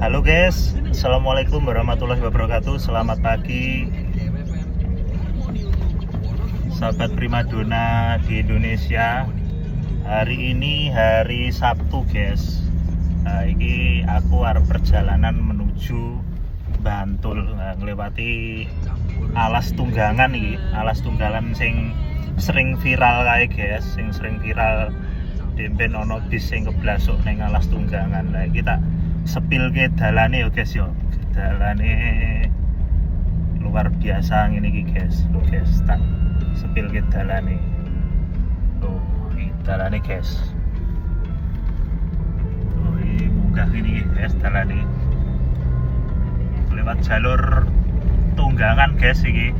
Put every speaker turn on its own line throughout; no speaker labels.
Halo guys, Assalamualaikum warahmatullahi wabarakatuh. Selamat pagi sahabat primadona di Indonesia. Hari ini hari Sabtu guys. Nah, ini aku arep perjalanan menuju Bantul, ngelewati Alas Tunggangan iki. Alas Tunggangan sing sering viral kae guys, sing sering viral demben ono bis sing keblasuk ning Alas Tunggangan. Lah kita sepilke dalane yo guys yo. Dalane luar biasa ngene iki guys. Lho guys, tak sepilke dalane. Tuh, iki dalane guys. Tuh, iki munggah ini guys dalane. Lewat jalur Tunggangan guys iki.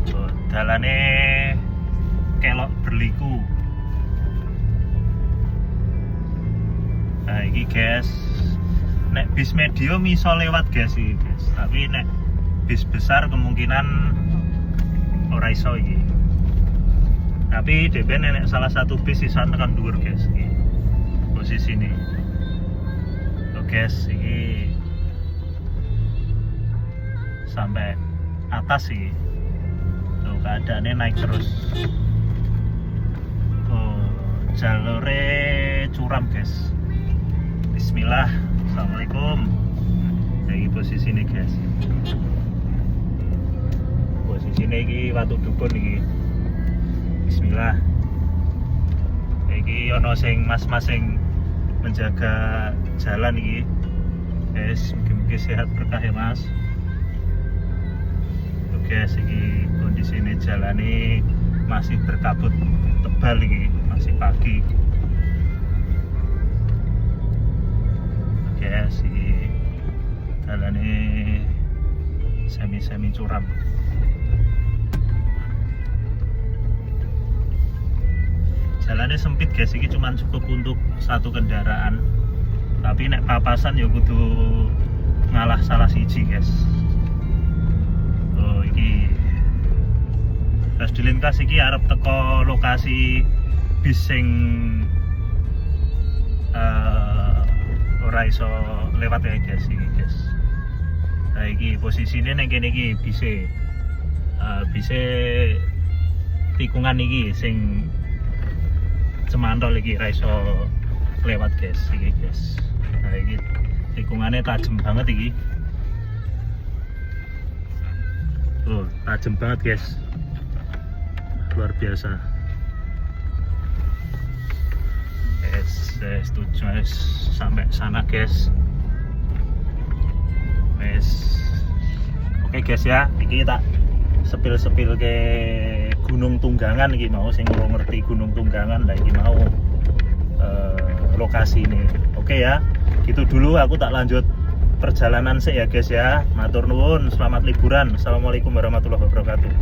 Tuh, dalane kelok berliku. Nah, iki guys, nek bis medium iso lewat guys iki guys, tapi nek bis besar kemungkinan ora iso iki. Tapi DP nek salah satu bis iso tekan dhuwur guys iki. Posisi ini. Loh guys, iki sampai atas sih. Tuh keadaannya naik terus. Tuh jalure curam guys. Bismillah, assalamualaikum. Jadi posisi ini guys. Posisi ini watu dukun ini. Bismillah. Iki ono sing mas-mas sing menjaga jalan iki. Guys, mungkin sehat berkah ya mas. Oke, iki kondisi ini jalan ini masih berkabut tebal iki, masih pagi. Guys, ini jalannya semi curam. Jalannya sempit guys, ini cuma cukup untuk satu kendaraan. Tapi nek papasan ya kudu ngalah salah siji guys. Oh, ini terus dilintas iki arep teko lokasi bis sing ora iso lewat ya guys iki guys. Nah iki posisine ning kene iki bise tikungan iki sing cemantol iki ora iso lewat guys iki guys. Nah iki tikungannya tajam banget iki. Oh, tajam banget guys. Luar biasa. Saya setuju sampai sana guys. Oke guys ya, ini tak sepil ke Gunung Tunggangan iki mau sing ngerti Gunung Tunggangan lah iki mau lokasi ini. Oke ya, gitu dulu aku tak lanjut perjalanan sih ya guys ya. Matur nuwun, selamat liburan. Assalamualaikum warahmatullahi wabarakatuh.